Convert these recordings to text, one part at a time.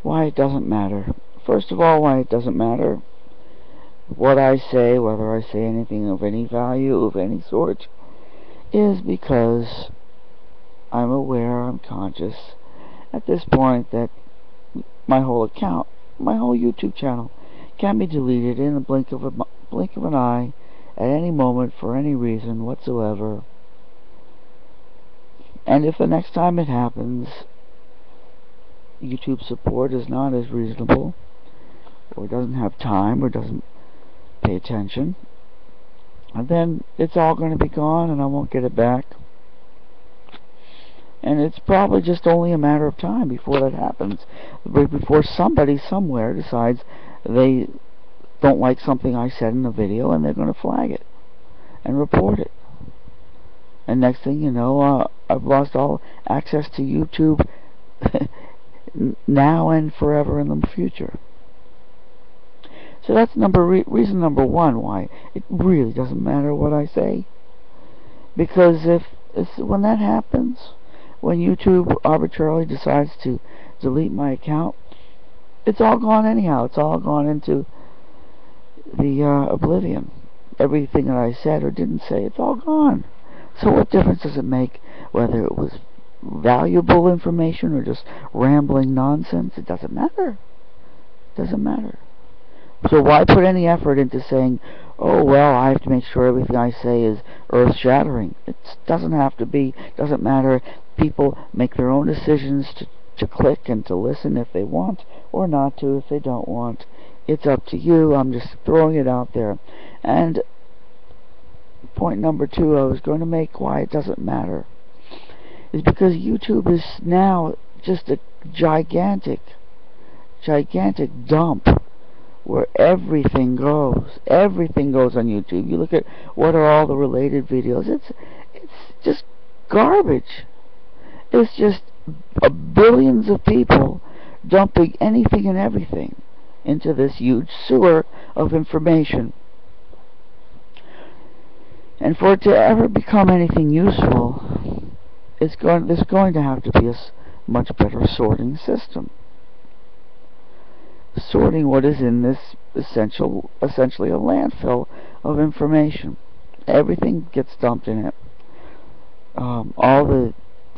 why it doesn't matter. First of all, why it doesn't matter what I say, whether I say anything of any value, of any sort, is because I'm aware, I'm conscious at this point that my whole account, my whole YouTube channel, can be deleted in a blink of an eye at any moment for any reason whatsoever. And if the next time it happens, YouTube support is not as reasonable, or doesn't have time, or doesn't pay attention, and then it's all going to be gone and I won't get it back. And it's probably just only a matter of time before that happens, before somebody somewhere decides they don't like something I said in the video and they're going to flag it and report it. And next thing you know, I've lost all access to YouTube now and forever in the future. So that's reason number one why it really doesn't matter what I say. Because when that happens, when YouTube arbitrarily decides to delete my account, it's all gone anyhow. It's all gone into the oblivion. Everything that I said or didn't say, it's all gone. So what difference does it make whether it was valuable information or just rambling nonsense? It doesn't matter. It doesn't matter. So why put any effort into saying, oh well, I have to make sure everything I say is earth-shattering? It doesn't have to be. Doesn't matter. People make their own decisions to click and to listen if they want, or not to if they don't want. It's up to you. I'm just throwing it out there. And point number two I was going to make why it doesn't matter is because YouTube is now just a gigantic dump where everything goes. Everything goes on YouTube. You look at what are all the related videos. It's just garbage. It's just billions of people dumping anything and everything into this huge sewer of information. And for it to ever become anything useful, there's going to have to be a much better sorting system. Sorting what is in this essentially a landfill of information. Everything gets dumped in it. All the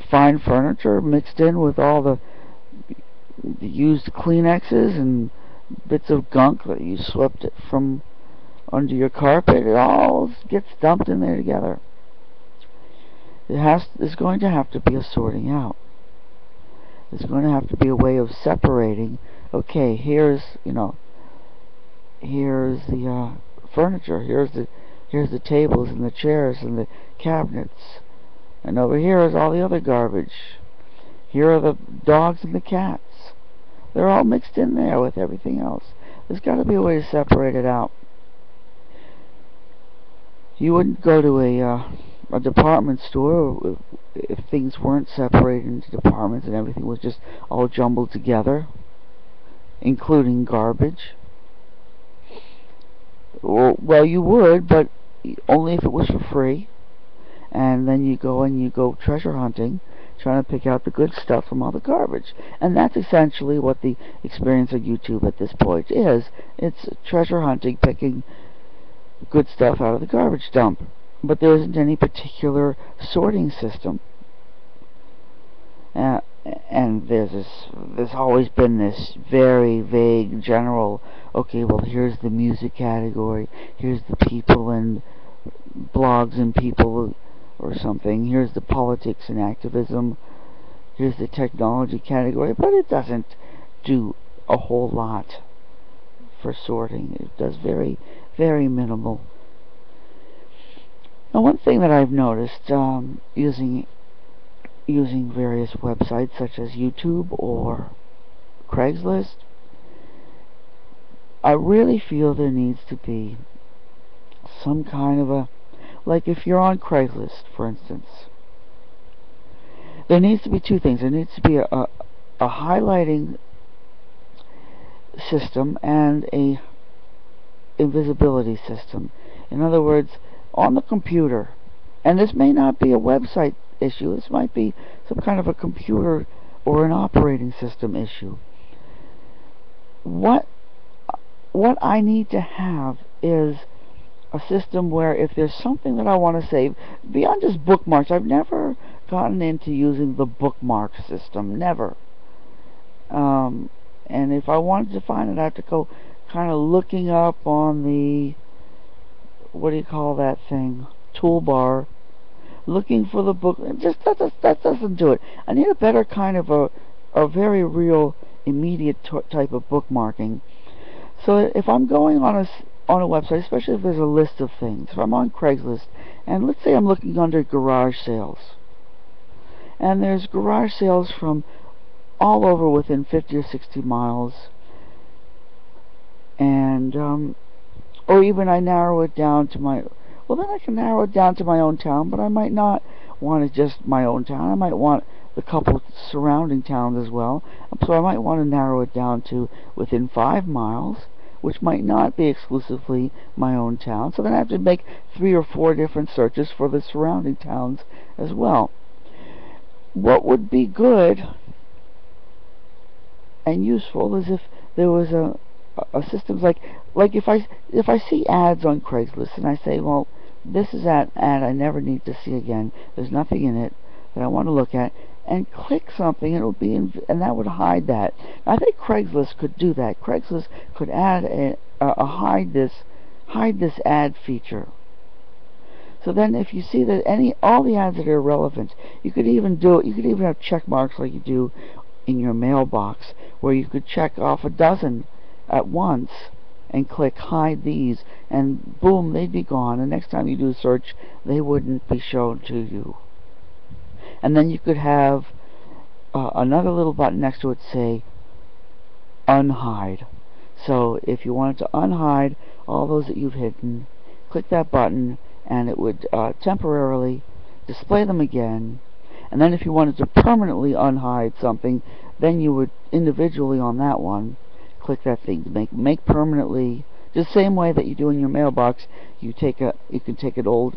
fine furniture mixed in with all the used Kleenexes and bits of gunk that you swept it from under your carpet, it all gets dumped in there together. There's going to have to be a sorting out. There's going to have to be a way of separating. Okay, here's the furniture. Here's the tables and the chairs and the cabinets, and over here is all the other garbage. Here are the dogs and the cats. They're all mixed in there with everything else. There's got to be a way to separate it out. You wouldn't go to a department store if things weren't separated into departments and everything was just all jumbled together, including garbage. Well, you would, but only if it was for free. And then you go treasure hunting, trying to pick out the good stuff from all the garbage. And that's essentially what the experience of YouTube at this point is. It's treasure hunting, picking good stuff out of the garbage dump. But there isn't any particular sorting system. And there's always been this very vague general, okay, well, here's the music category, here's the people and blogs and people or something, here's the politics and activism, here's the technology category, but it doesn't do a whole lot for sorting. It does very, very minimal. Now, one thing that I've noticed using various websites such as YouTube or Craigslist, I really feel there needs to be some kind of a, like if you're on Craigslist, for instance, there needs to be two things. There needs to be a highlighting system and a invisibility system. In other words, on the computer, and this may not be a website issue, this might be some kind of a computer or an operating system issue. what I need to have is a system where if there's something that I want to save, beyond just bookmarks, I've never gotten into using the bookmark system, never. And if I wanted to find it, I have to go kind of looking up on the, what do you call that thing, toolbar, looking for the book. Just that doesn't do it. I need a better kind of a very real, immediate type of bookmarking. So if I'm going on a website, especially if there's a list of things, if I'm on Craigslist, and let's say I'm looking under garage sales, and there's garage sales from all over within 50 or 60 miles, and or even I narrow it down to my, well, then I can narrow it down to my own town, but I might not want it just my own town. I might want the couple surrounding towns as well. So I might want to narrow it down to within 5 miles, which might not be exclusively my own town. So then I have to make 3 or 4 different searches for the surrounding towns as well. What would be good and useful is if there was a system like if I see ads on Craigslist and I say, well, this is an ad I never need to see again, there's nothing in it that I want to look at, and click something, it'll be and that would hide that. I think Craigslist could do that. Craigslist could add a hide this ad feature. So then if you see that all the ads that are irrelevant, you could even have check marks like you do in your mailbox, where you could check off a dozen at once and click hide these, and boom, they'd be gone. And next time you do a search, they wouldn't be shown to you. And then you could have another little button next to it say unhide. So if you wanted to unhide all those that you've hidden, click that button and it would temporarily display them again. And then if you wanted to permanently unhide something, then you would individually on that one click that thing to make permanently, just the same way that you do in your mailbox. You can take an old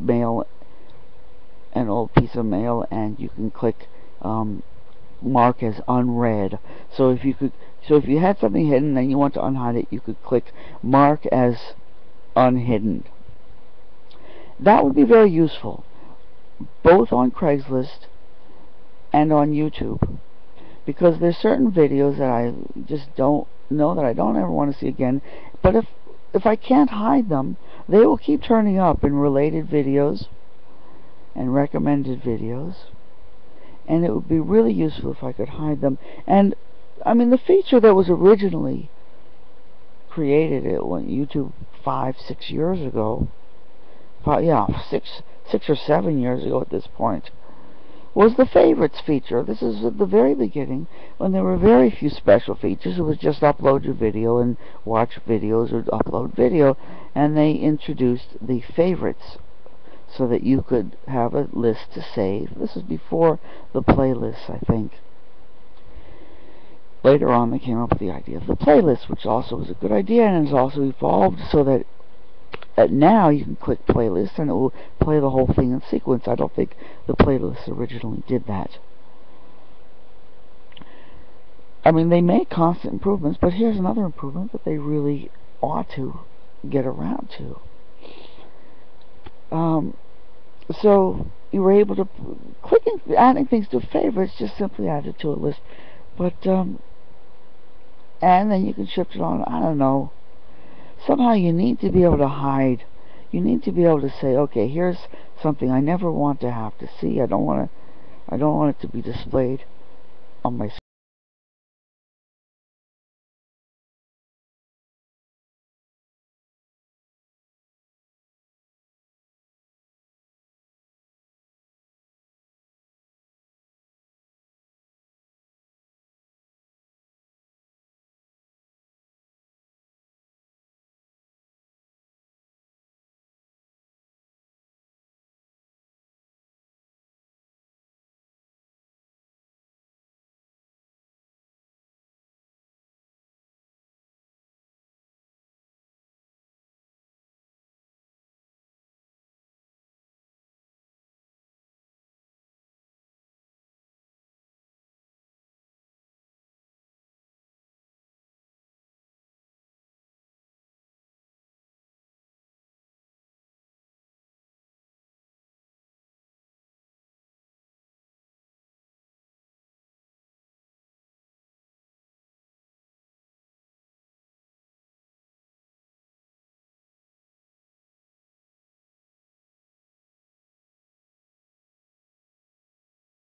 piece of mail, and you can click mark as unread. So if you had something hidden and you want to unhide it, you could click mark as unhidden. That would be very useful, both on Craigslist and on YouTube, because there's certain videos that I just don't know, that I don't ever want to see again. But if I can't hide them, they will keep turning up in related videos and recommended videos, and it would be really useful if I could hide them. And I mean, the feature that was originally created at YouTube 5-6 years ago, six or 7 years ago at this point, was the favorites feature. This is at the very beginning, when there were very few special features. It was just upload your video and watch videos, or upload video, and they introduced the favorites so that you could have a list to save. This is before the playlists, I think. Later on they came up with the idea of the playlist, which also was a good idea, and has also evolved so that now you can click playlist and it will play the whole thing in sequence. I don't think the playlist originally did that. I mean, they made constant improvements, but here's another improvement that they really ought to get around to. So you were able to adding things to favorites, just simply add it to a list. But and then you can shift it on. I don't know. Somehow you need to be able to hide. You need to be able to say, okay, here's something I never want to have to see. I don't want it to be displayed on my